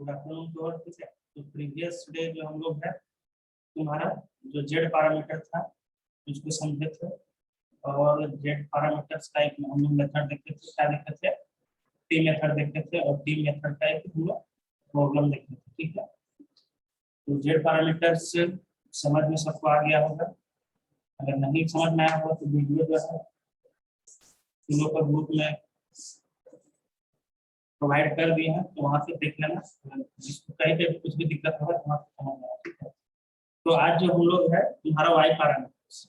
Good afternoon to all. ठीक है, तो प्रीवियस डे जो हम लोग है तुम्हारा जो जेड पैरामीटर था उसको समझे थे, और जेड पैरामीटर्स का एक हम लोग मेथड देखते थे। क्या देखते थे? टी मेथड देखते थे, और टी मेथड का एक हम लोग प्रॉब्लम देखते थे। ठीक है, तो जेड पैरामीटर्स समझ में सबको आ गया होगा। अगर नहीं समझ में आया होगा तो वीडियो जो है तुम लोग का ग्रुप में प्रोवाइड कर दिए हैं, तो वहां से देख लेना। जिसको कहीं पे कुछ भी दिक्कत होगा तो वहां से समझ में आएगा। ठीक है, तो आज जो हम लोग है तुम्हारा वाई पैरामीटर्स।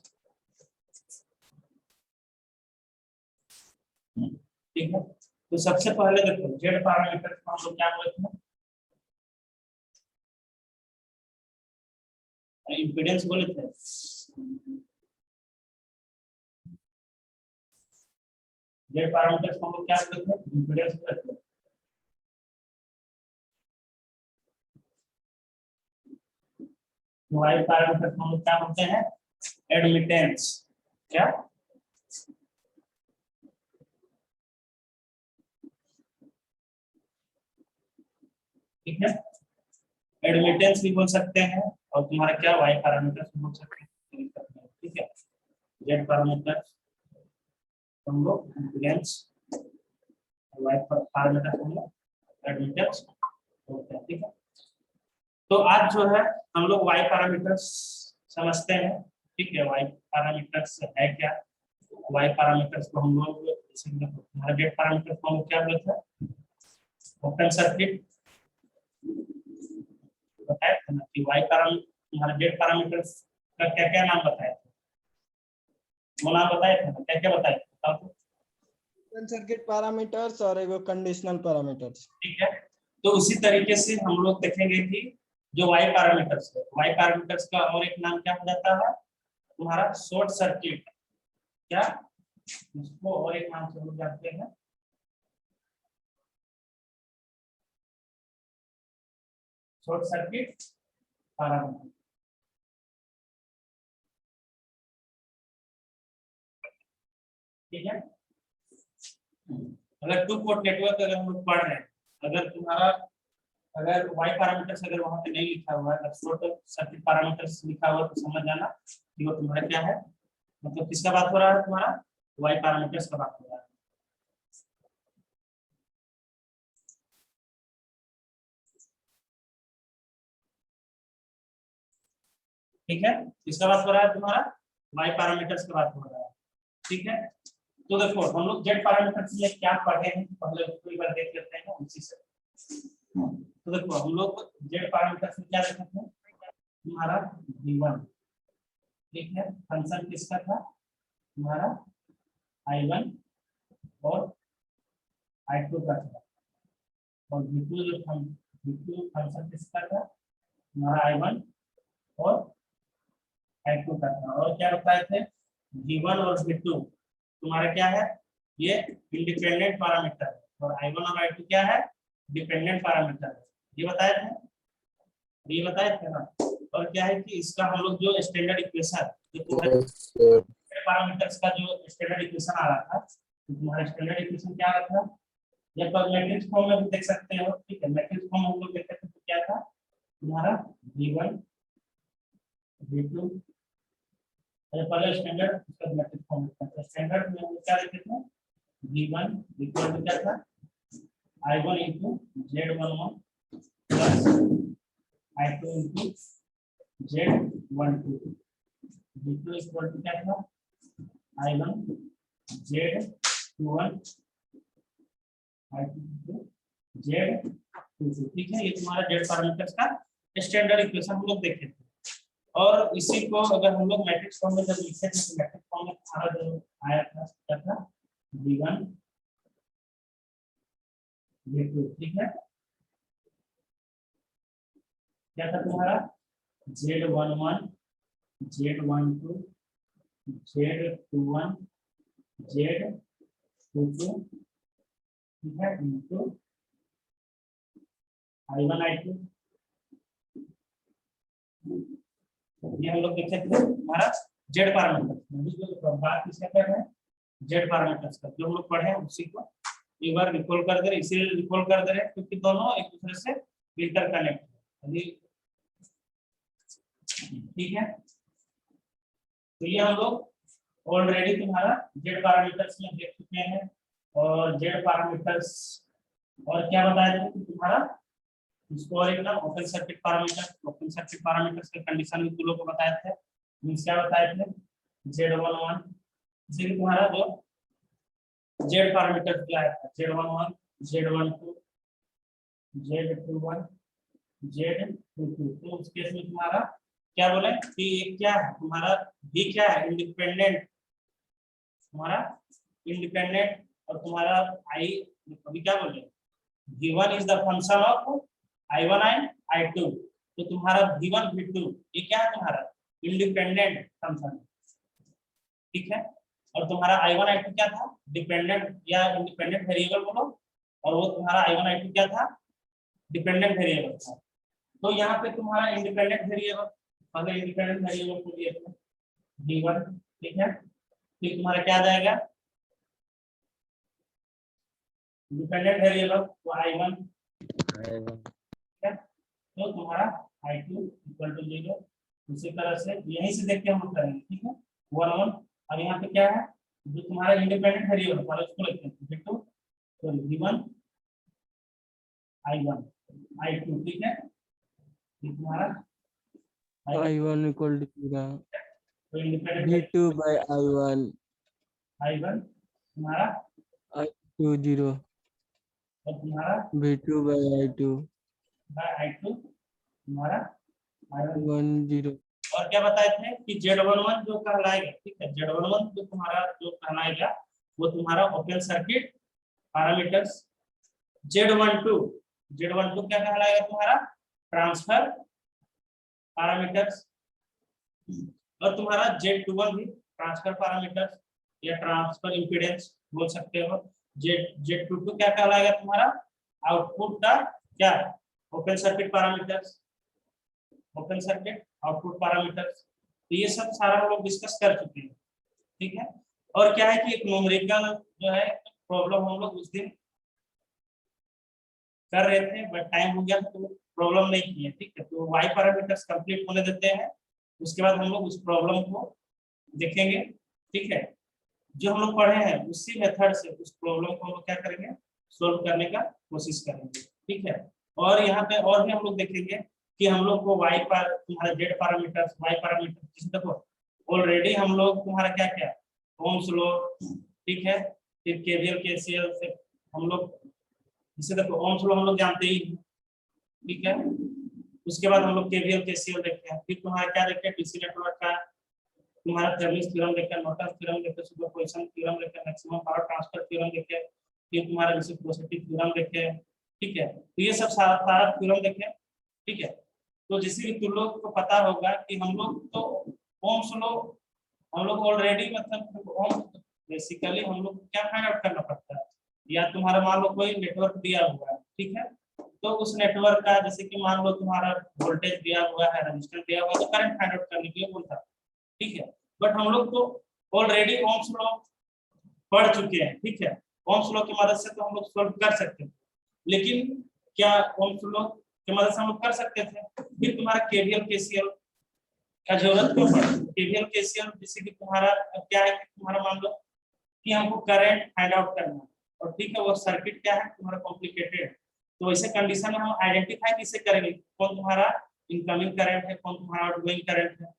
ठीक है, तो सबसे पहले देखो जेड पैरामीटर्स को हम लोग क्या बोलते हैं? इम्पीडेंस बोले थे। जेड पैरामीटर्स को हम लोग क्या बोलते हैं? इम्पीडेंस बोलते हैं। वाई पैरामीटर्स को हम लोग क्या बोलते हैं? एडमिटेंस। क्या? ठीक है, एडमिटेंस भी बोल सकते हैं, और तुम्हारा क्या वाई पैरामीटर्स बोल सकते हैं। ठीक है, जेड पैरामीटर्स हम लोग इम्पीडेंस, वाई पैरामीटर्स हम लोग एडमिटेंस बोलते हैं। ठीक है, तो आज जो है हम लोग वाई पैरामीटर्स समझते हैं। ठीक है, वाई पैरामीटर्स है क्या? वाई पैरामीटर्स को हम लोग हमारा जेड पैरामीटर्स को हम लोग क्या बोलते हैं? Open circuit. बताया था ना कि वाई पैरामीटर हमारा जेड पैरामीटर्स का क्या क्या नाम बताया था? वो नाम बताया था ना, क्या क्या बताया था बताओ तो। ओपन सर्किट पैरामीटर्स और एक कंडीशनल पैरामीटर्स। ठीक है, तो उसी तरीके से हम लोग देखेंगे कि जो वाई पैरामीटर्स है, वाई पैरामीटर्स का और एक नाम क्या हो जाता है तुम्हारा? Short circuit. क्या इसको और एक नाम से हम लोग जानते हैं? Short circuit parameter. ठीक है, अगर टू पोर्ट नेटवर्क अगर हम लोग पढ़ रहे हैं, अगर तुम्हारा अगर वाई पैरामीटर्स अगर वहां पे नहीं लिखा हुआ है, अगर शॉर्ट सर्किट पैरामीटर्स लिखा हुआ है तो समझ जाना कि वो तुम्हारा क्या है, मतलब किसका बात हो रहा है? तुम्हारा वाई पैरामीटर्स का बात हो रहा है। ठीक है, किसका बात हो रहा है? तुम्हारा वाई पैरामीटर्स का बात हो रहा है। ठीक है, तो देखो हम लोग जेड पैरामीटर्स में क्या पढ़े हैं पहले उसको एक बार देख लेते हैं उसी से। तो देखो हम लोग जेड पैरामीटर्स में क्या देखते हैं? तुम्हारा v1। ठीक है, फंक्शन किसका था? तुम्हारा i1 और i2 का था, और v2 जो v2 फंक्शन किसका था? तुम्हारा i1 और i2 का था। और क्या बताए थे? v1 और v2 तुम्हारा क्या है? ये इंडिपेंडेंट पैरामीटर है, और i1 और i2 क्या है? डिपेंडेंट पैरामीटर है। ये बताए थे ना। और क्या है कि इसका हम लोग जो स्टैंडर्ड इक्वेशन जो पैरामीटर्स का जो स्टैंडर्ड इक्वेशन आ रहा था, तो तुम्हारा स्टैंडर्ड इक्वेशन क्या आ रहा था? या तो मैट्रिक्स फॉर्म में भी देख सकते हो। ठीक है, मैट्रिक्स फॉर्म हम लोग देखते थे तो क्या था तुम्हारा? v1 v2। पहले स्टैंडर्ड उसका मैट्रिक्स फॉर्म में स्टैंडर्ड में हम क्या देखते थे? v1 इक्वल टू क्या था? i1 into z11 plus i2 into z12। v2 equal to क्या था? i1 z21 i2 z22। ठीक है, ये तुम्हारा जेड पैरामीटर्स का स्टैंडर्ड इक्वेशन हम लोग देखे थे। और इसी को अगर हम लोग मैट्रिक्स फॉर्म में जब लिखे थे तो मैट्रिक्स फॉर्म में हमारा जो आया था क्या था? v1 v2। ठीक है, क्या था तुम्हारा? z11 z12 z21 z22। ठीक है, इनटू i1 i2। ये हम लोग देखे थे हमारा जेड पैरामीटर। बात किसका कर रहे हैं? जेड पैरामीटर्स का जो हम लोग पढ़े हैं उसी को एक बार रिकॉल कर दे रहे, इसीलिए रिकॉल कर दे रहे हैं क्योंकि दोनों एक दूसरे से इंटरकनेक्ट, ठीक है। तो ये हम लोग ऑलरेडी तुम्हारा जेड पैरामीटर्स में देख चुके हैं, और जेड पैरामीटर्स और क्या बताया था कि तुम्हारा इसको और एक ना ओपन सर्किट पैरामीटर्स के कंडीशन भी तुम लोग को बताए थे। मींस क्या बताए थे, Z11 इसीलिए तुम्हारा जो जेड पैरामीटर क्या है, Z11 Z12 Z21 Z22। तो उस केस में तुम्हारा क्या बोले कि ये क्या है तुम्हारा, भी क्या है इंडिपेंडेंट, तुम्हारा इंडिपेंडेंट, और तुम्हारा आई अभी क्या बोले V1 is the function of I1 and I2। तो तुम्हारा V1 V2 ये क्या है तुम्हारा इंडिपेंडेंट फंक्शन, ठीक है। और तुम्हारा I1 I2 क्या था, डिपेंडेंट या इंडिपेंडेंट वेरिएबल बोलो, और वो तुम्हारा I1 I2 क्या था, डिपेंडेंट वेरिएबल था। तो यहाँ पे तुम्हारा इंडिपेंडेंट वेरिएबल, पहले इंडिपेंडेंट वेरिएबल को लिए थे V1, ठीक है। फिर तुम्हारा क्या आ जाएगा डिपेंडेंट वेरिएबल तो I1, ठीक है। तो तुम्हारा I2 इक्वल टू 0। इसी तरह से यहीं से देख के हम लोग करेंगे, ठीक है 1 1। अब यहाँ पे क्या है जो तुम्हारा इंडिपेंडेंट वेरिएबल है पहले उसको लिखते हैं, V2 तो V1 I1 I2, ठीक है। ये तुम्हारा I1 equal to तो इंडिपेंडेंट V2 by I1 तुम्हारा I2 0 और तुम्हारा V2 by I2 I2 तुम्हारा I1 1 0। और क्या बताए थे कि Z11 जो कहलाएगा, ठीक है, Z11 जो तुम्हारा जो कहलाएगा वो तुम्हारा ओपन सर्किट पैरामीटर्स, Z12 क्या कहलाएगा तुम्हारा ट्रांसफर पैरामीटर्स, और तुम्हारा Z21 भी ट्रांसफर पैरामीटर्स या ट्रांसफर इंपीडेंस बोल सकते हो। Z22 क्या कहलाएगा तुम्हारा आउटपुट का क्या open circuit parameters, open circuit output parameters. तो ये सब सारा हम लोग डिस्कस कर चुके हैं, ठीक है। और क्या है कि एक न्यूमेरिकल जो है प्रॉब्लम हम लोग उस दिन कर रहे थे बट टाइम हो गया तो प्रॉब्लम नहीं की है, ठीक है। तो वाई पैरामीटर्स कंप्लीट होने देते हैं, उसके बाद हम लोग उस प्रॉब्लम को देखेंगे, ठीक है। जो हम लोग पढ़े हैं उसी मेथड से उस प्रॉब्लम को हम लोग क्या करेंगे सोल्व करने का कोशिश करेंगे, ठीक है। और यहाँ पे और भी हम लोग देखेंगे कि हम लोग को वाई पर तुम्हारा जेड पैरामीटर्स वाई पैरामीटर्स जिसमें देखो ऑलरेडी हम लोग तुम्हारा क्या क्या ओम्स लॉ, ठीक है, फिर केवीएल केसीएल से हम लोग जिसे देखो ओम्स लॉ हम लोग जानते ही, ठीक है। उसके बाद हम लोग केवीएल केसीएल देखते हैं, फिर तुम्हारा क्या देखते हैं डीसी नेटवर्क का तुम्हारा थेवेनिन थ्योरम देखते हैं, नॉर्टन थ्योरम देखते हैं, सुपरपोजिशन थ्योरम देखते हैं, मैक्सिमम पावर ट्रांसफर थ्योरम देखते हैं, फिर तुम्हारा रेसिप्रोसिटी थ्योरम देखते हैं, ठीक है। तो ये सब सारा थ्योरम देखें, ठीक है। तो जिससे कि तुम लोग को पता होगा कि हम लोग तो ओम्स लॉ हम लोग ऑलरेडी मतलब ओम बेसिकली हम लोग क्या फाइंड आउट करना पड़ता है, या तुम्हारा मान लो कोई नेटवर्क दिया हुआ है, ठीक है। तो उस नेटवर्क का जैसे कि मान लो तुम्हारा वोल्टेज दिया हुआ है, रेजिस्टेंस दिया हुआ है, तो करंट फाइंड आउट करने के लिए बोलता है, ठीक है। बट हम लोग तो ऑलरेडी ओम्स लॉ पढ़ चुके हैं, ठीक है। ओम्स लॉ की मदद से तो हम लोग सॉल्व कर सकते हैं, लेकिन क्या ओम्स लॉ की मदद से हम लोग कर सकते थे, फिर तुम्हारा केवीएल केसीएल का जरूरत क्यों पड़ा। केवीएल केसीएल जैसे कि तुम्हारा क्या है कि तुम्हारा मान लो कि हमको करंट फाइंड आउट करना है, और ठीक है वो सर्किट क्या है तुम्हारा कॉम्प्लिकेटेड है, तो ऐसे कंडीशन में हम आइडेंटिफाई कैसे करेंगे कौन तुम्हारा इनकमिंग करंट है कौन तुम्हारा आउटगोइंग करंट है।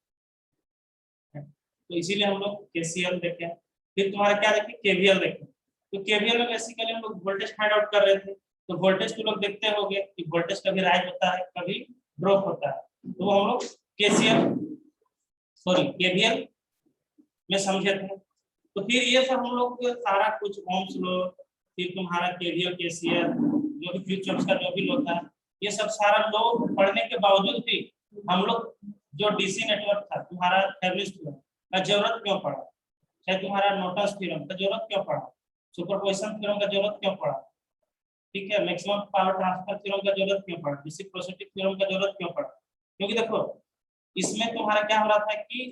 तो इसीलिए हम लोग केसीएल देखें, फिर तुम्हारा क्या देखें केवीएल देखें। तो केवीएल में बेसिकली हम लोग वोल्टेज फाइंड आउट कर रहे थे, तो वोल्टेज तो लोग देखते होंगे कि वोल्टेज कभी राइज होता है कभी ड्रॉप होता है, तो हम लोग केवीएल में समझे थे। तो फिर ये सब हम लोग सारा कुछ ओम्स लॉ, फिर तुम्हारा केवीएल केसीएल जो भी किरचॉफ का जो भी लॉ था, ये सब सारा लॉ पढ़ने के बावजूद भी हम लोग जो डीसी नेटवर्क था तुम्हारा थेवेनिन थ्योरम का जरूरत क्यों पड़ा, चाहे तुम्हारा नॉर्टन थ्योरम का जरूरत क्यों पड़ा, सुपरपोजिशन थ्योरम का जरूरत क्यों पड़ा, ठीक है, मैक्सिमम पावर ट्रांसफर थ्योरम का जरूरत क्यों पड़ा, रेसिप्रोसिटी थ्योरम का जरूरत क्यों पड़ा। क्योंकि देखो इसमें तुम्हारा क्या हो रहा था कि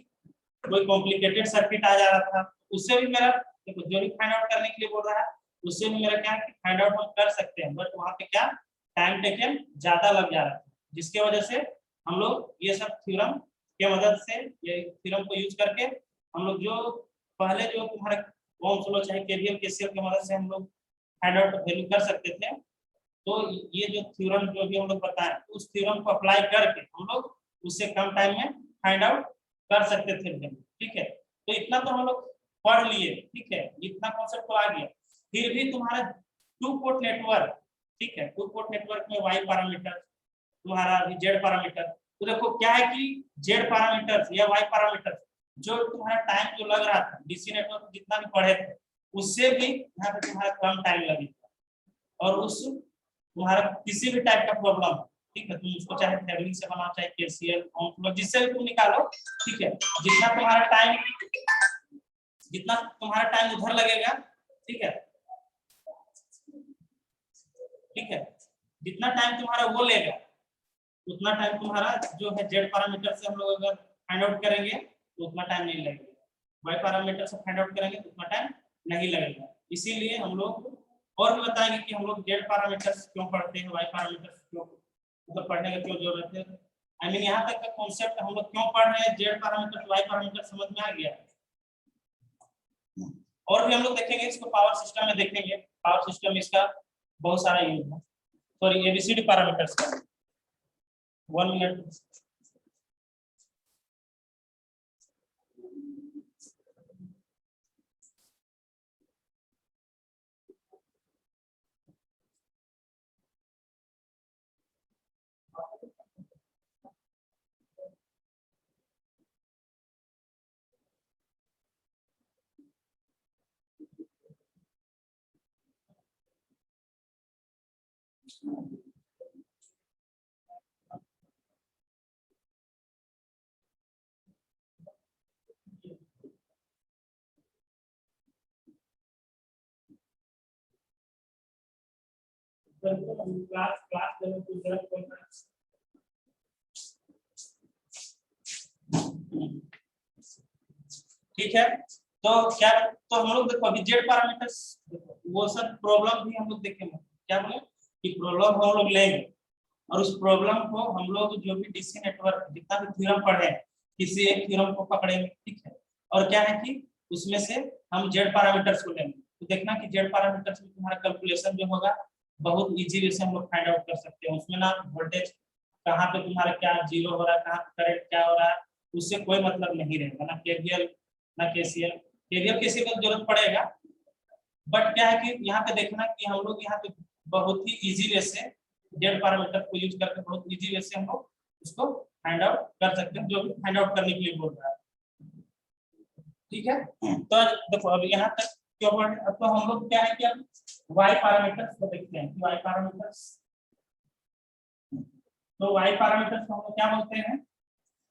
कोई कॉम्प्लिकेटेड सर्किट आ जा रहा था, उससे भी मेरा देखो जो भी फाइंड आउट करने के लिए बोल रहा है उससे भी मेरा क्या है कि फाइंड आउट हम कर सकते हैं, बट वहां पे क्या टाइम टेकन ज्यादा लग जा रहा था, जिसके वजह से हम लोग ये सब थ्योरम के मदद से, ये थ्योरम को यूज करके हम लोग जो पहले जो तुम्हारा ओम्स लॉ चाहे केवीएल केसीएल की मदद से हम लोग फाइंड आउट वैल्यू कर सकते थे। तो ये जो थ्योरम जो भी हम लोग बताएं उस थ्योरम को अप्लाई करके हम लोग उससे कम टाइम में फाइंड आउट कर सकते थे वैल्यू। ठीक है, तो इतना तो हम लोग पढ़ लिए, ठीक है, इतना कॉन्सेप्ट तो आ गया। फिर भी तुम्हारा टू पोर्ट नेटवर्क, ठीक है, टू पोर्ट नेटवर्क में वाई पैरामीटर, तुम्हारा जेड पैरामीटर, तो देखो क्या है कि जेड पैरामीटर या वाई पैरामीटर जो तुम्हारा टाइम जो लग रहा था डीसी नेटवर्क जितना भी पढ़े थे उससे भी यहाँ पे तुम्हारा कम टाइम लगेगा, और उस तुम्हारा किसी भी टाइप का प्रॉब्लम, ठीक है, तुम उसको चाहे थेवेनिन से बनाओ चाहे केसीएल ओम्स लॉ जिससे भी तुम निकालो, ठीक है, जितना तुम्हारा टाइम उधर लगेगा, ठीक है, ठीक है, जितना टाइम तुम्हारा वो लेगा उतना टाइम तुम्हारा जो है जेड पैरामीटर से हम लोग अगर फाइंड आउट करेंगे तो उतना टाइम नहीं लगेगा, वाई पैरामीटर से फाइंड आउट करेंगे तो उतना टाइम नहीं लगेगा। इसीलिए हम लोग और भी बताएंगे कि हम लोग जेड पैरामीटर्स क्यों पढ़ते हैं, वाई पैरामीटर्स क्यों मतलब पढ़ने की क्यों जरूरत है, आई मीन यहाँ तक का कॉन्सेप्ट हम लोग क्यों पढ़ रहे हैं, जेड पैरामीटर वाई पैरामीटर समझ में आ गया। और भी हम लोग देखेंगे इसको पावर सिस्टम में देखेंगे, पावर सिस्टम इसका बहुत सारा यूज है, सॉरी एबीसीडी पैरामीटर्स का। 1 मिनट, क्लास क्लास ठीक है, तो क्या, तो हम लोग देखो अभी जेड पैरामीटर्स वो सब प्रॉब्लम भी हम लोग देखेंगे, क्या बोले कि प्रॉब्लम हम लोग लेंगे और उस प्रॉब्लम को हम लोग जो भी डीसी नेटवर्क जितना भी थ्योरम पढ़े किसी एक थ्योरम को पकड़ेंगे, ठीक है, और क्या है कि उसमें से हम जेड पैरामीटर्स को लेंगे, तो देखना कि जेड पैरामीटर्स में तुम्हारा कैलकुलेशन जो होगा बहुत इजी वे से हम लोग फाइंड आउट कर सकते हैं, उसमें ना वोल्टेज कहाँ पे तुम्हारा क्या जीरो हो रहा है, कहाँ पे करंट क्या हो रहा है, उससे कोई मतलब नहीं रहेगा, ना केवीएल ना केसीएल, केवीएल केसीएल की जरूरत पड़ेगा, बट क्या है कि यहाँ पे देखना कि हम लोग यहाँ पे बहुत ही इजी वे से जेड पैरामीटर को यूज करके बहुत इजी वे से हम लोग उसको फाइंड आउट कर सकते हैं, जो भी फाइंड आउट करने के लिए बोल रहा है, ठीक है। तो देखो अब यहाँ तक क्यों पढ़, अब तो हम लोग क्या है कि अब वाई पैरामीटर्स को देखते हैं कि वाई पैरामीटर्स, तो वाई पैरामीटर्स को हम लोग क्या बोलते हैं,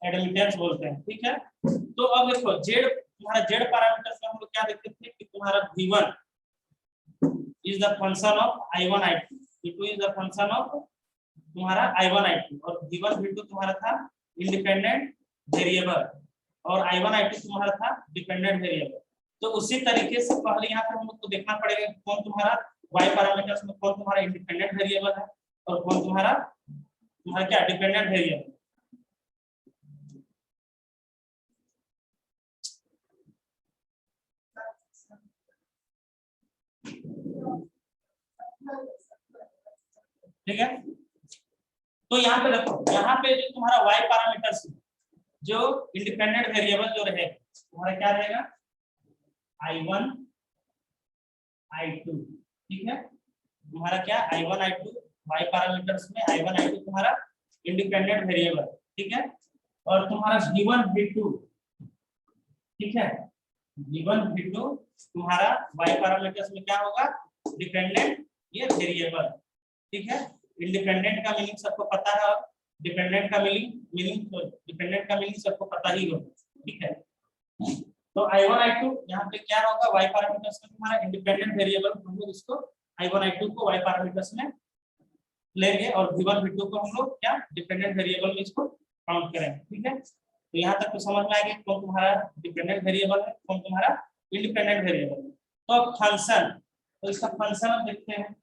एडमिटेंस बोलते हैं, ठीक है। तो अब देखो जेड, तुम्हारा जेड पैरामीटर्स में हम लोग क्या देखते थे कि तुम्हारा V1 is the function of I1 I2, V2 is the function of तुम्हारा I1 I2, और V1 V2 तुम्हारा था इंडिपेंडेंट वेरिएबल और I1 I2 तुम्हारा था डिपेंडेंट वेरिएबल। तो उसी तरीके से पहले यहाँ पे हम लोग को देखना पड़ेगा कौन तुम्हारा वाई पैरामीटर्स में कौन तुम्हारा इंडिपेंडेंट वेरिएबल है और कौन तुम्हारा क्या डिपेंडेंट वेरिएबल। ठीक है, तो यहाँ पे देखो, यहाँ पे जो तुम्हारा वाई पैरामीटर्स जो इंडिपेंडेंट वेरिएबल जो रहेगा तुम्हारा क्या रहेगा, I1 I2, ठीक है, तुम्हारा क्या I1 I2 वाई पैरामीटर्स में I1 I2 तुम्हारा इंडिपेंडेंट वेरिएबल, ठीक है, और तुम्हारा V1 V2, ठीक है, V1 V2 तुम्हारा वाई पैरामीटर्स में क्या होगा, डिपेंडेंट ये वेरिएबल, ठीक है। इंडिपेंडेंट का मीनिंग सबको पता है और डिपेंडेंट का मीनिंग सबको पता ही होगा, ठीक है। तो I1 I2 यहाँ पे क्या होगा, वाई पैरामीटर्स में तुम्हारा इंडिपेंडेंट वेरिएबल, हम लोग इसको I1 I2 को वाई पैरामीटर्स में लेंगे और V1 V2 को हम लोग क्या डिपेंडेंट वेरिएबल में इसको काउंट करेंगे, ठीक है। तो यहाँ तक तो समझ में आ गया कौन तुम्हारा डिपेंडेंट वेरिएबल है कौन तुम्हारा इंडिपेंडेंट वेरिएबल है। तो अब फंक्शन, तो इसका फंक्शन अब देखते हैं,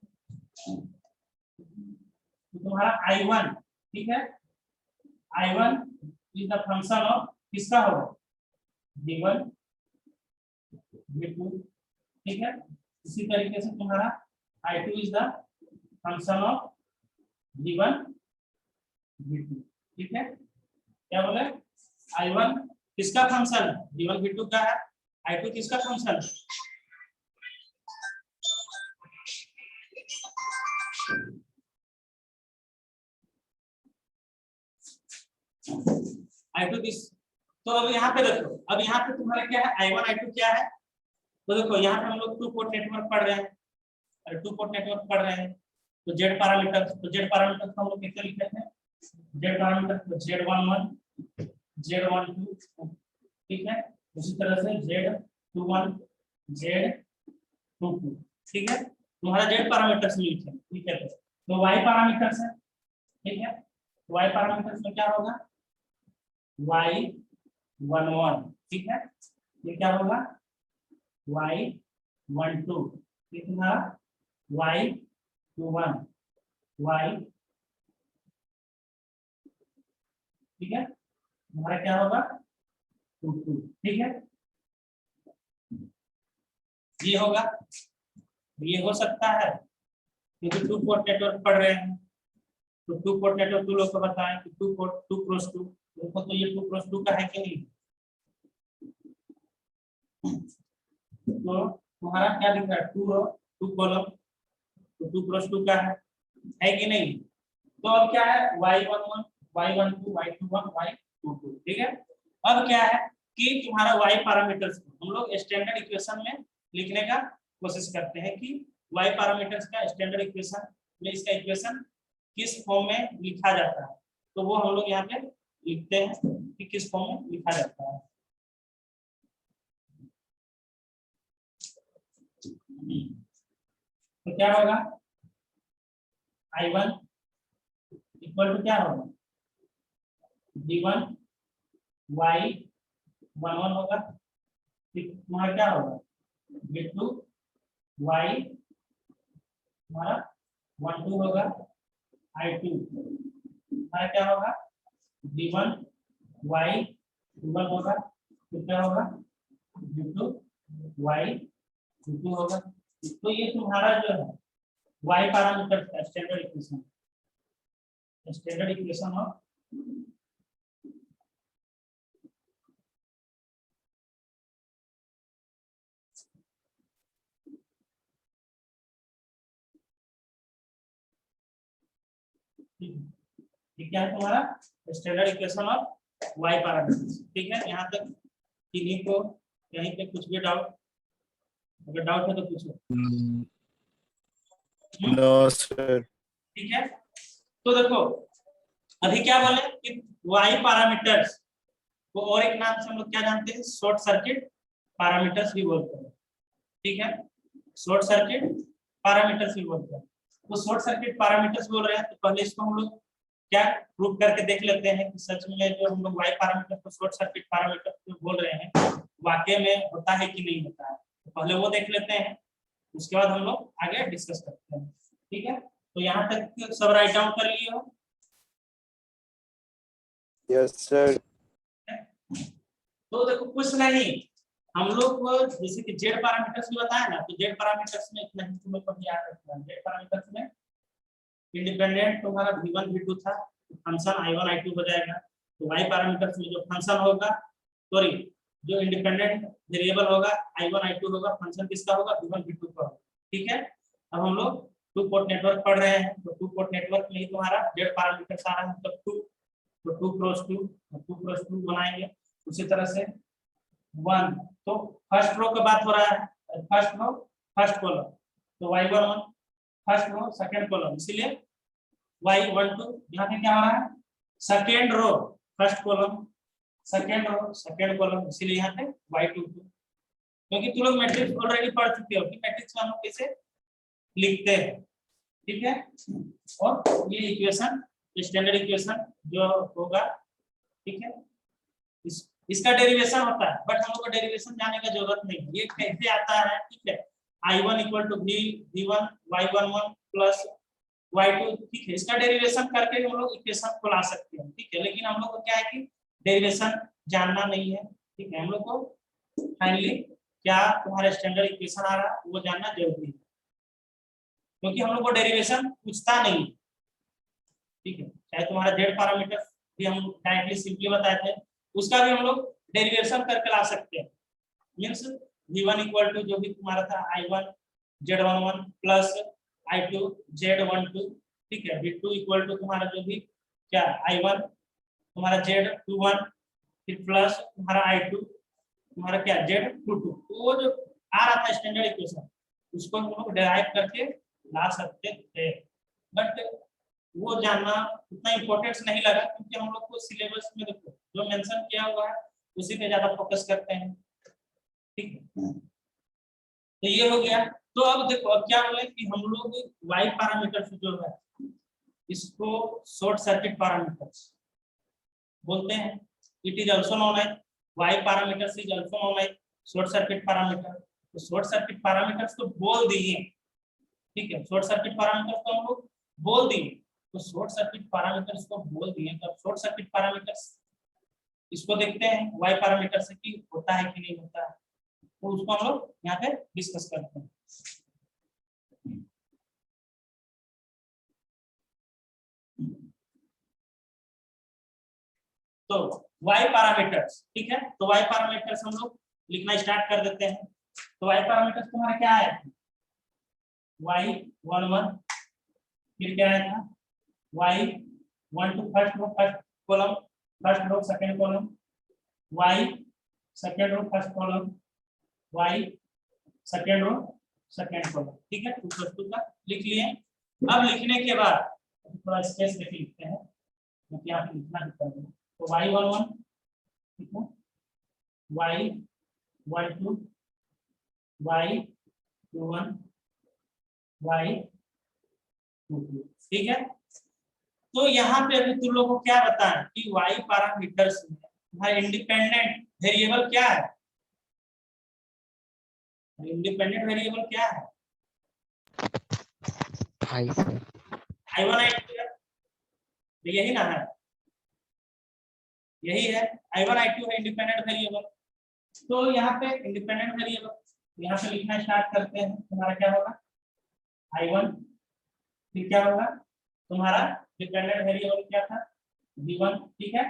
तुम्हारा I1, ठीक है, I1 is the function of किसका होगा, V1 V2, ठीक है। इसी तरीके से तुम्हारा I2 is the function of V1 V2, ठीक है। क्या बोले, I1 किसका फंक्शन है, V1 V2 का है, I2 किसका फंक्शन है, I2 किस, तो अब यहाँ पे देखो, अब यहाँ पे तुम्हारा क्या है, I1 I2 क्या है, तो देखो यहाँ पे हम लोग टू पोर्ट नेटवर्क पढ़ रहे हैं, टू पोर्ट नेटवर्क पढ़ रहे हैं, तो जेड पैरामीटर, तो जेड पैरामीटर को हम लोग कैसे लिखते हैं, जेड पैरामीटर को Z11 Z12, ठीक है, उसी तरह से Z21 Z22, ठीक है। तुम्हारा जेड पैरामीटर्स लिखे, ठीक है, तो वाई पैरामीटर्स है, ठीक है, वाई पैरामीटर्स में क्या होगा, Y11, ठीक है, ये क्या होगा Y12, ये तुम्हारा Y21 Y, ठीक है, तुम्हारा क्या होगा 22, ठीक है, ये होगा, ये हो सकता है क्योंकि टू पोर्ट नेटवर्क पढ़ रहे हैं, तो टू पोर्ट नेटवर्क टू लोग को बताएं कि टू पोर्ट 2x2, देखो तो ये 2x2 का है कि नहीं, तो तुम्हारा क्या दिख रहा है, टू कॉलम, तो 2x2 का है कि नहीं, तो अब क्या है Y11 Y12 Y21 Y22, ठीक है। अब क्या है कि तुम्हारा Y पैरामीटर्स को हम लोग स्टैंडर्ड इक्वेशन में लिखने का कोशिश करते हैं कि Y पैरामीटर्स का स्टैंडर्ड इक्वेशन में इसका इक्वेशन किस फॉर्म में लिखा जाता है, तो वो हम लोग यहाँ पे लिखते हैं कि किस फॉर्म में लिखा जाता है। तो क्या होगा, I1 इक्वल टू क्या होगा, V1 Y11 होगा, तुम्हारा क्या होगा V2 Y तुम्हारा 12 होगा, I2 तुम्हारा क्या होगा V1 Y21 होगा, तो क्या होगा V2 Y22 होगा। तो ये तुम्हारा जो है Y पैरामीटर का standard equation, standard equation of ठीक है, तुम्हारा standard equation of Y parameters, ठीक है। यहाँ तक किन्हीं को कहीं पे कुछ भी डाउट, अगर डाउट है तो पूछो। No sir. ठीक है, तो देखो अभी क्या बोले कि Y पैरामीटर्स को और एक नाम से हम लोग क्या जानते हैं, शॉर्ट सर्किट पैरामीटर्स भी बोलते हैं, ठीक है, शॉर्ट सर्किट पैरामीटर्स भी बोलते हैं। तो शॉर्ट सर्किट पैरामीटर्स बोल रहे हैं, तो पहले इसको हम लोग क्या प्रूव करके देख लेते हैं कि सच में जो हम लोग Y पैरामीटर को शॉर्ट सर्किट पैरामीटर जो बोल रहे हैं वाकई में होता है कि नहीं होता है, तो पहले वो देख लेते हैं, उसके बाद हम लोग आगे डिस्कस करते हैं, ठीक है। तो यहाँ तक सब राइट डाउन कर लिए हो, यस सर। तो देखो कुछ नहीं, हम लोग को जैसे कि जेड पैरामीटर्स भी बताया ना, तो जेड पैरामीटर्स में इतना ही तुम्हें कभी याद रखना है, जेड पैरामीटर्स में इंडिपेंडेंट तुम्हारा V1 V2 था, फंक्शन I1 I2 हो जाएगा। तो Y पैरामीटर्स में जो फंक्शन होगा, सॉरी जो इंडिपेंडेंट वेरिएबल होगा I1 I2 होगा, फंक्शन किसका होगा V1 V2 का होगा, ठीक है। अब हम लोग टू पोर्ट नेटवर्क पढ़ रहे हैं, तो टू पोर्ट नेटवर्क में ही तुम्हारा जेड पैरामीटर्स आ रहा है, मतलब 2, तो 2x2 बनाएंगे। उसी तरह से 1, तो फर्स्ट रो का बात हो रहा है, फर्स्ट रो फर्स्ट कॉलम, तो Y11 first row second column, इसलिए Y12 यहाँ पे क्या हो रहा है, second row first column, second row second column, इसलिए यहाँ पे Y22, क्योंकि तुम लोग मैट्रिक्स ऑलरेडी पढ़ चुके हो कि मैट्रिक्स हम लोग कैसे लिखते हैं, ठीक है। और ये इक्वेशन स्टैंडर्ड इक्वेशन जो होगा, ठीक है, इसका डेरिवेशन होता है, बट हम लोग को डेरिवेशन जाने का जरूरत नहीं है, ये कैसे आता है, ठीक है। I1 equal to V1 Y11 plus y2, ठीक है। इसका डेरिवेशन करके हम लोग इक्वेशन को ला सकते हैं, ठीक है। लेकिन हम लोग को क्या है कि डेरिवेशन जानना नहीं है, ठीक है। हम लोग को फाइनली क्या तुम्हारा स्टैंडर्ड इक्वेशन आ रहा है वो जानना जरूरी है, क्योंकि हम लोग को डेरिवेशन पूछता नहीं, ठीक है। चाहे तुम्हारा जेड पैरामीटर भी हम डायरेक्टली सिंपली बताए थे, उसका भी हम लोग डेरिवेशन करके ला सकते हैं। मींस v1 इक्वल टू जो भी तुम्हारा था i1 z11 plus i2 z12, ठीक है। v2 इक्वल टू तुम्हारा जो भी क्या i1 तुम्हारा z21 फिर प्लस तुम्हारा i2 तुम्हारा क्या z22। तो वो जो आ रहा था स्टैंडर्ड इक्वेशन उसको हम लोग डिराइव करके ला सकते थे, बट वो जानना उतना इम्पोर्टेंस नहीं लगा, क्योंकि हम लोग को सिलेबस में देखो जो मेंशन किया हुआ है उसी पे ज्यादा फोकस करते हैं, ठीक है। तो ये हो गया। तो अब देखो अब क्या बोले कि हम लोग y पैरामीटर्स जो है इसको शॉर्ट सर्किट पैरामीटर्स बोलते हैं। It is also known as y parameters is also known as short circuit parameter. तो शॉर्ट सर्किट पैरामीटर्स तो बोल दिए, ठीक है। शॉर्ट सर्किट पैरामीटर्स तो हम लोग बोल दिए, तो शॉर्ट सर्किट पैरामीटर्स को बोल दिए, तो शॉर्ट सर्किट पैरामीटर्स इसको देखते हैं y पैरामीटर से कि होता है कि नहीं होता है, तो उसको हम लोग यहाँ पे डिस्कस करते हैं। तो y पैरामीटर्स, ठीक है। तो y पैरामीटर्स हम लोग लिखना स्टार्ट कर देते हैं। तो y पैरामीटर्स तुम्हारा क्या है, y11 फिर क्या है था y12 first row first column first row second column, y second row first column, y second row second column, ठीक है। 2 + 2 का लिख लिए। अब लिखने के बाद थोड़ा स्पेस देके लिखते हैं क्योंकि यहाँ पे लिखना ही पड़ेगा। तो y11 ठीक है, y12 y21 y22, ठीक है। तो यहाँ पे अभी तुम लोगों को क्या बताएं कि y पैरामीटर्स में तुम्हारा इंडिपेंडेंट वेरिएबल क्या है, इंडिपेंडेंट वेरिएबल क्या है i1 i2, तो यही ना है, यही है i1 i2 है इंडिपेंडेंट वेरिएबल। तो यहाँ पे इंडिपेंडेंट वेरिएबल यहाँ पे लिखना स्टार्ट करते हैं। तुम्हारा क्या होगा i1, फिर क्या होगा तुम्हारा डिपेंडेंट वेरिएबल क्या था v1, ठीक है।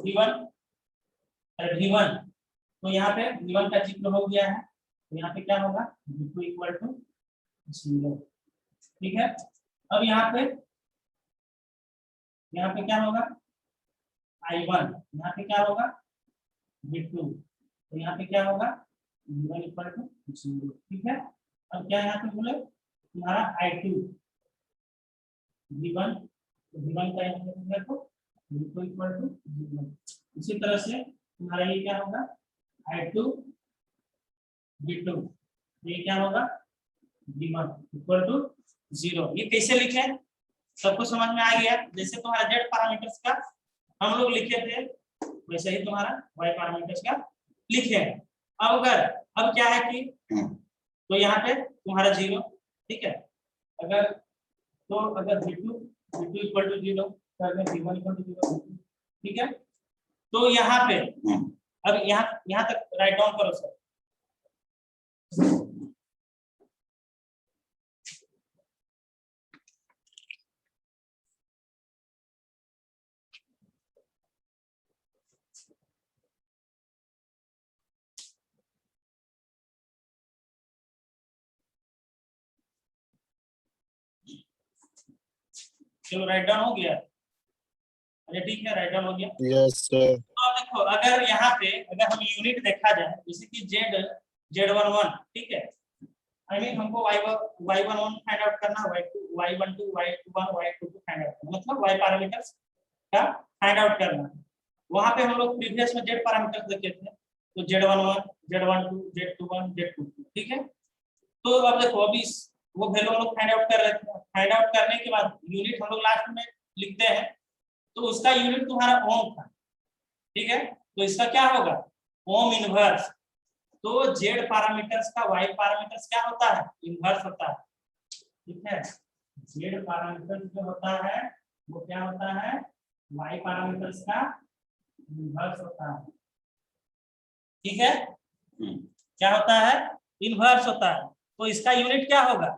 v1 और v1, तो यहाँ पे v1 का जिक्र हो गया है, तो यहाँ पे क्या होगा v2 = 0, ठीक है। अब यहाँ पे क्या होगा i1, यहाँ पे क्या होगा v2, तो यहाँ पे क्या होगा v1 = 0, ठीक है। अब क्या यहाँ पे बोले तुम्हारा i2 v1, तो v1 का यहाँ पे देखो v2 = 0। इसी तरह से तुम्हारा ये क्या होगा i2 v2, ये क्या होगा v1 = 0। ये कैसे लिखे सबको समझ में आ गया। जैसे तुम्हारा z पैरामीटर्स का हम लोग लिखे थे वैसे ही तुम्हारा y पैरामीटर्स का लिखे हैं। अब क्या है कि तो यहाँ पे तुम्हारा 0, ठीक है। अगर v2 = 0 तो v1 = 0, ठीक है। तो यहाँ पे अब यहाँ तक राइट डाउन करो सर। चलो राइट डाउन हो गया, अरे ठीक है राइट डाउन हो गया। Yes, sir. तो अब देखो अगर यहाँ पे अगर हम यूनिट देखा जाए जैसे कि z11 ठीक है, आई मीन हमको y11 फाइंड आउट करना, y12 y21 y22 find out करना, मतलब y पैरामीटर्स का फाइंड आउट करना। वहां पे हम लोग प्रीवियस में z पैरामीटर्स देखे थे, तो z11 z12 z21 z22, ठीक है। तो अब देखो अभी वो वैल्यू हम लोग फाइंड आउट कर रहे थे। फाइंड आउट करने के बाद यूनिट हम लोग लास्ट में लिखते हैं, तो उसका यूनिट तुम्हारा ओम था, ठीक है। तो इसका क्या होगा ओम इनवर्स। तो z पैरामीटर्स का y पैरामीटर्स क्या होता है इनवर्स होता है, ठीक है। जेड पैरामीटर जो होता है वो क्या होता है, वाई पैरामीटर्स का इनवर्स होता है। ठीक है, क्या होता है, इनवर्स होता है। तो इसका यूनिट क्या होगा,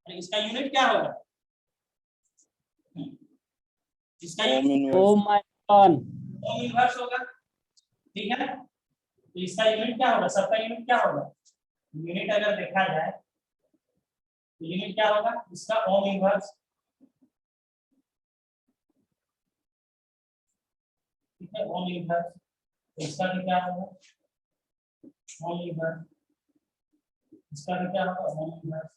इसका यूनिट क्या होगा, इसका यूनिट ओम ओम इनवर्स होगा। ठीक है, तो इसका यूनिट क्या होगा, सबका यूनिट क्या होगा, यूनिट अगर देखा जाए तो यूनिट क्या होगा इसका, ओम इनवर्स। ठीक है, ओम इनवर्स। तो इसका भी क्या होगा, ओम इनवर्स। इसका भी क्या होगा, ओम इनवर्स।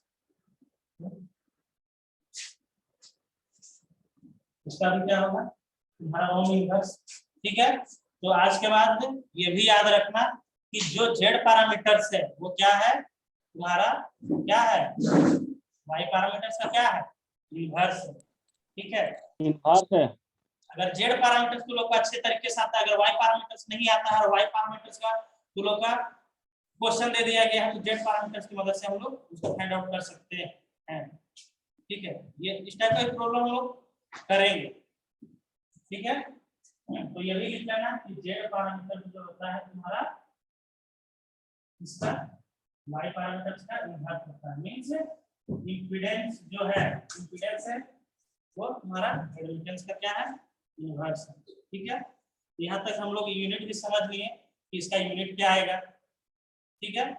इसका भी क्या होगा, तुम्हारा ओम इनवर्स। ठीक है, तो आज के बाद ये भी याद रखना कि जो जेड पैरामीटर्स है वो क्या है, तुम्हारा क्या है, वाई पैरामीटर्स का क्या है, इनवर्स है। ठीक है, इनवर्स है। अगर जेड पैरामीटर्स तुम लोग को अच्छे तरीके से आता है, अगर वाई पैरामीटर्स नहीं आता है और वाई पैरामीटर्स का तुम लोग का क्वेश्चन दे दिया गया है तो जेड पैरामीटर्स की मदद से हम लोग उसको फाइंड आउट कर सकते हैं। ठीक है, ये इस टाइप का प्रॉब्लम हम लोग करेंगे। ठीक है, तो ये भी लिख लेना कि जेड पैरामीटर जो होता है तुम्हारा, इसका वाई पैरामीटर्स का इनवर्स होता है। मींस इंपीडेंस जो है, इंपीडेंस है वो तुम्हारा एडमिटेंस का क्या है, इनवर्स है। ठीक है, यहाँ तक हम लोग यूनिट भी समझ लिए कि इसका यूनिट क्या आएगा। ठीक है,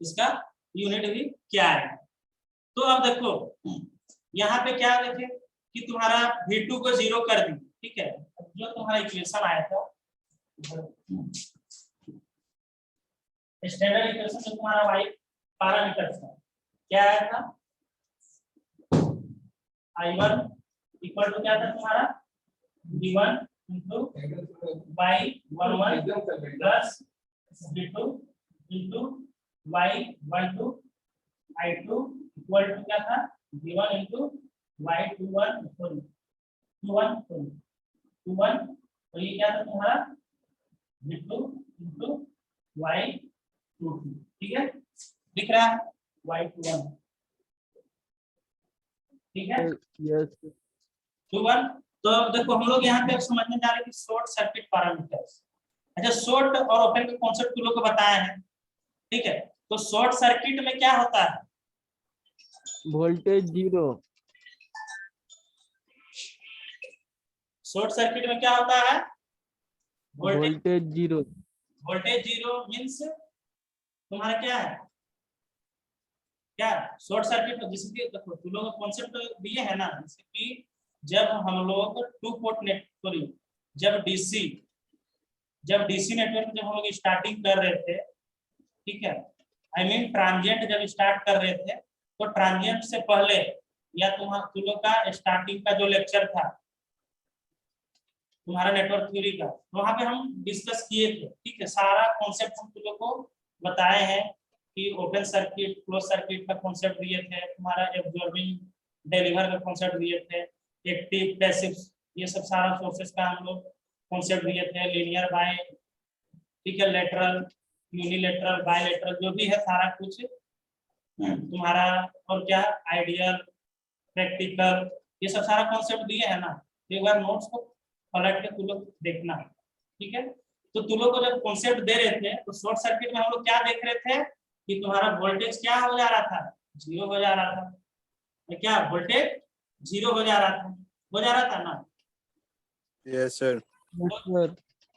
इसका यूनिट भी क्या आएगा। तो अब देखो यहाँ पे क्या देखे कि तुम्हारा V2 को 0 कर दी। ठीक है, जो तुम्हारा इक्वेशन आया था, स्टैंडर्ड इक्वेशन जो तुम्हारा वाई पैरामीटर्स था क्या आया था, I1 इक्वल टू क्या था तुम्हारा, V1 into Y11 plus V2 into Y12 I2 equal to क्या था, V1 इंटू Y21 21, तो ये क्या था तुम्हारा V2 इंटू Y22। ठीक है, दिख रहा है Y21। ठीक है, यस 21। तो अब देखो हम लोग यहाँ पे समझने जा रहे हैं कि शॉर्ट सर्किट पैरामीटर्स। अच्छा, शॉर्ट और ओपन का कॉन्सेप्ट तुम लोग को बताया है। ठीक है, तो शॉर्ट सर्किट में क्या होता है, वोल्टेज 0 शॉर्ट सर्किट में क्या होता है, वोल्टेज 0 वोल्टेज 0 मींस तुम्हारा क्या है, क्या शॉर्ट सर्किट में, जैसे कि देखो तुम लोग कॉन्सेप्ट दिए है ना, जैसे कि जब हम लोग टू पोर्ट नेट, सॉरी जब डीसी नेटवर्क जब हम लोग स्टार्टिंग कर रहे थे, ठीक है, आई मीन ट्रांजिएंट जब स्टार्ट कर रहे थे, तो ट्रांजिएंट से पहले या तुम लोग का स्टार्टिंग का जो लेक्चर था तुम्हारा नेटवर्क थ्योरी का, वहां पे हम डिस्कस किए थे। ठीक है, सारा कॉन्सेप्ट हम तुम लोग को बताए हैं कि ओपन सर्किट, क्लोज सर्किट का कॉन्सेप्ट दिए थे, तुम्हारा एब्जॉर्बिंग डिलीवर का कॉन्सेप्ट दिए थे, एक्टिव पैसिव, ये सब सारा सोर्सेस का हम लोग कॉन्सेप्ट दिए थे, लीनियर बाय, ठीक है, लेटरल, यूनिलेटरल, बायलेटरल, जो भी है सारा कुछ तुम्हारा, और क्या आइडियल, प्रैक्टिकल, ये सब सारा कॉन्सेप्ट दिए है ना। एक बार नोट्स को पलट के तुम लोग देखना। ठीक है, तो तुम लोग को जब कॉन्सेप्ट दे रहे थे तो शॉर्ट सर्किट में हम लोग क्या देख रहे थे कि तुम्हारा वोल्टेज क्या हो जा रहा था, 0 हो जा रहा था, क्या वोल्टेज 0 हो जा रहा था ना। Yes, sir.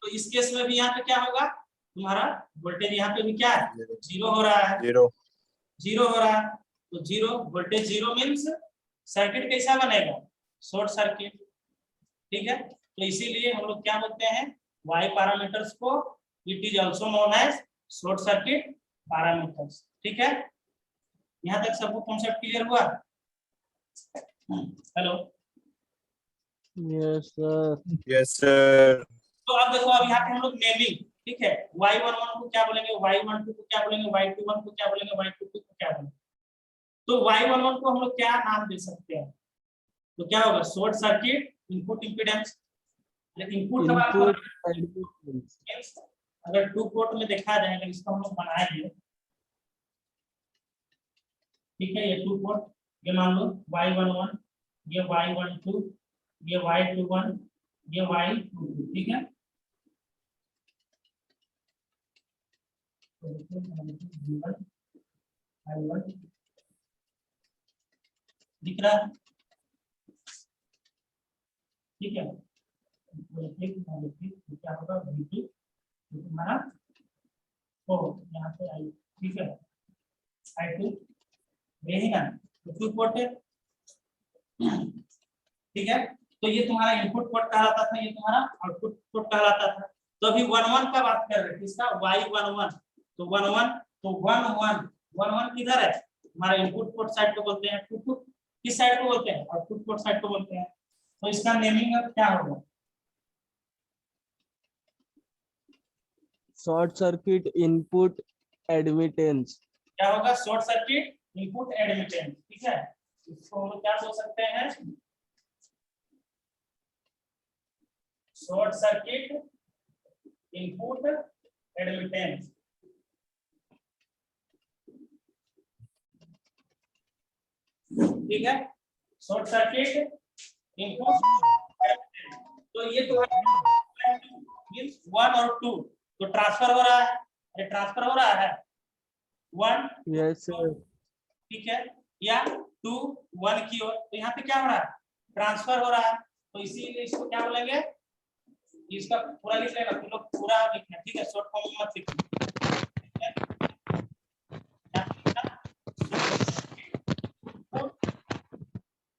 तो इस केस में भी यहाँ पे क्या होगा, तुम्हारा वोल्टेज यहाँ पे भी क्या है, 0 हो रहा है, 0. 0 हो रहा है। तो 0 वोल्टेज 0 मीन्स सर्किट कैसा बनेगा, शॉर्ट सर्किट। ठीक है, तो इसीलिए हम लोग क्या बोलते हैं, वाई पैरामीटर्स को it is also known as short circuit parameters. ठीक है, यहाँ तक सबको कॉन्सेप्ट क्लियर हुआ। Hello, yes sir Yes, sir. तो अब देखो, अब यहाँ पे हम लोग नेमिंग, ठीक है, y11 को क्या बोलेंगे, y12 को क्या बोलेंगे, y21 को क्या बोलेंगे, y22 को क्या बोलेंगे। तो y11 को हम लोग क्या नाम दे सकते हैं, तो क्या होगा, short circuit input impedance. Input अगर टू पोर्ट में देखा जाएगा, इसको हम लोग बनाएंगे। ठीक है, ये टू पोर्ट ये मान लो y11, ये y12, ये y21, ये y22, ठीक है। दिख रहा है, ठीक है। क्या होगा V2 तुम्हारा ओ यहाँ पे आई, ठीक है, I2 यही ना, तो 2 पोर्ट है, ठीक है। तो ये तुम्हारा इनपुट पोर्ट कहलाता था, ये तुम्हारा आउटपुट पोर्ट कहलाता था। तो अभी 1 1 का बात कर रहे हैं, किसका, y11, तो 1 1, तो 1 1 1 1 किधर है, हमारा इनपुट पोर्ट साइड को बोलते हैं, 2 2 किस साइड को बोलते हैं, आउटपुट पोर्ट साइड को बोलते हैं। तो इसका नेमिंग अब क्या होगा, शॉर्ट सर्किट इनपुट एडमिटेंस। क्या होगा, शॉर्ट सर्किट इनपुट एडमिटेंस, ठीक है। इसको हम लोग क्या बोल सकते हैं, शॉर्ट सर्किट इनपुट एडमिटेंस, ठीक है, शॉर्ट सर्किट इनपुट एडमिटेंस। तो ये तो मींस 1 और 2 तो ट्रांसफर हो रहा है, ये ट्रांसफर हो रहा है 1, यस सर। ठीक है, या 2 1 की ओर, तो यहाँ पे क्या हो रहा है, ट्रांसफर हो रहा है। तो इसीलिए इसको क्या बोलेंगे, इसका पूरा लिख लेना, तुम लोग पूरा लिखना, ठीक है, शॉर्ट फॉर्म में मत लिखना,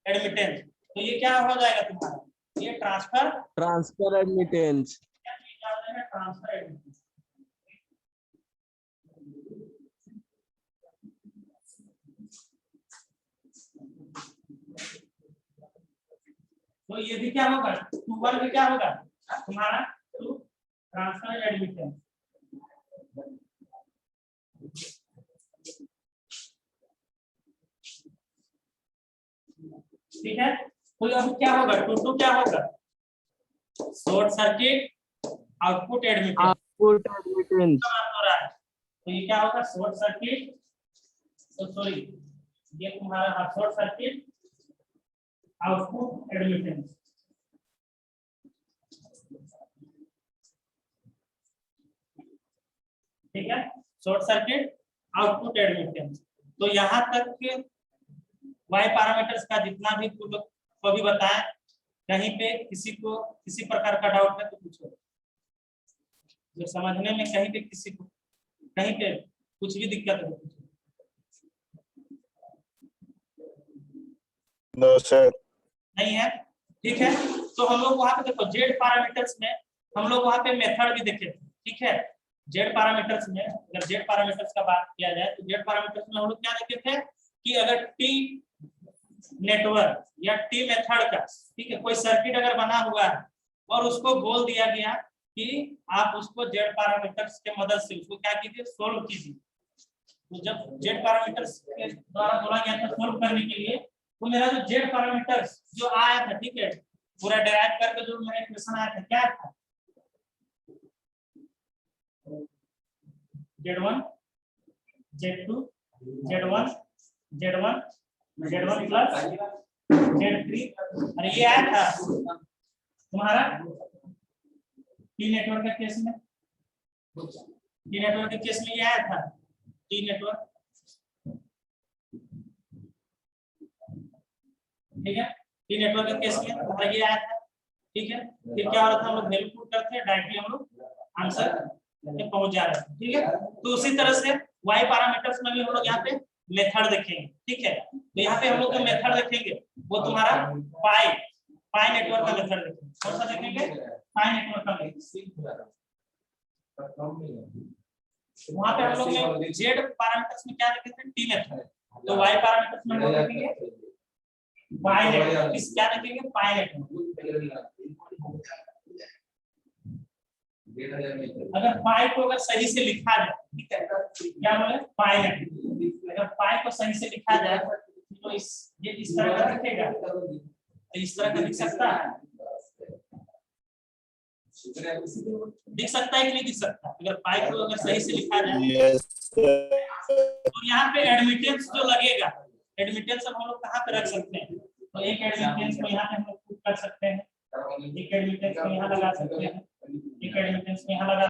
एडमिटेंस। तो ये क्या हो जाएगा तुम्हारा, ये ट्रांसफर एडमिटेंस। Transfer admittance. तो ये भी क्या होगा, 2 1 भी क्या होगा तुम्हारा, टू ट्रांसफर एडमिटेंस, ठीक है। तो अब क्या होगा, 2 2 क्या होगा, short circuit output admittance, output admittance. हो रहा है। तो ये क्या होगा, शॉर्ट सर्किट, तो सॉरी ये तुम्हारा शॉर्ट सर्किट आउटपुट एडमिटेंस, ठीक है, शॉर्ट सर्किट आउटपुट एडमिटेंस। तो यहाँ तक के वाई पैरामीटर्स का जितना भी तुम लोग को भी बताएं, कहीं पे किसी को किसी प्रकार का डाउट है तो पूछो, जो समझने में कहीं पे किसी को कहीं पे कुछ भी दिक्कत है तो पूछो। No sir. नहीं है, ठीक है। तो हम लोग वहां पे देखो जेड पैरामीटर्स में हम लोग वहां पे मेथड भी देखे थे, ठीक है। जेड पैरामीटर्स में अगर जेड पैरामीटर्स का बात किया जाए तो जेड पैरामीटर्स में हम लोग क्या देखे थे कि अगर टी नेटवर्क या टी मेथड का, ठीक है, कोई सर्किट अगर बना हुआ है और उसको बोल दिया गया कि आप उसको जेड पैरामीटर्स के मदद से उसको क्या कीजिए, सोल्व कीजिए। तो जब जेड पैरामीटर्स के द्वारा बोला गया था सोल्व करने के लिए, तो मेरा जो जेड पैरामीटर्स जो आया था, ठीक है, पूरा डेराइव करके जो मेरा इक्वेशन आया था क्या था, Z1 Z2 Z1 Z1 Z1 plus Z3, और ये आया था तुम्हारा टी नेटवर्क के केस में, टी नेटवर्क के केस में ये आया था टी नेटवर्क, ठीक है, टी नेटवर्क के केस में तुम्हारा ये आया था, ठीक है। फिर क्या हो रहा था, हम लोग वैल्यू पुट करते हैं, डायरेक्टली हम लोग आंसर में पहुंच जा रहे हैं, ठीक है। तो उसी तरह से वाई पैरामीटर्स में भी हम लोग यहाँ पे मेथड देखेंगे, ठीक है। तो यहाँ पे हम लोग जो मेथड देखेंगे वो तुम्हारा पाई नेटवर्क का मेथड देखेंगे। कौन सा देखेंगे, पाई नेटवर्क का मेथड। वहां पे हम लोग ने जेड पैरामीटर्स में क्या देखे थे, टी मेथड, तो वाई पैरामीटर्स में हम लोग देखेंगे पाई नेटवर्क, किस क्या देखेंगे, पाई नेटवर्क। अगर पाई को अगर सही से लिखा जाए, ठीक है, क्या बोले, पाई नेटवर्क, अगर पाई को सही से लिखा जाए तो ये इस तरह का दिखेगा, इस तरह का दिख सकता है, दिख सकता है कि नहीं दिख सकता, अगर पाई को अगर सही से लिखा जाए। Yes sir. तो यहाँ पे एडमिटेंस जो लगेगा, एडमिटेंस अब हम लोग कहाँ पे रख सकते हैं, तो एक एडमिटेंस को यहाँ पे हम लोग पुट कर सकते हैं, एक एडमिटेंस को यहाँ लगा सकते हैं, एक एडमिटेंस को यहाँ लगा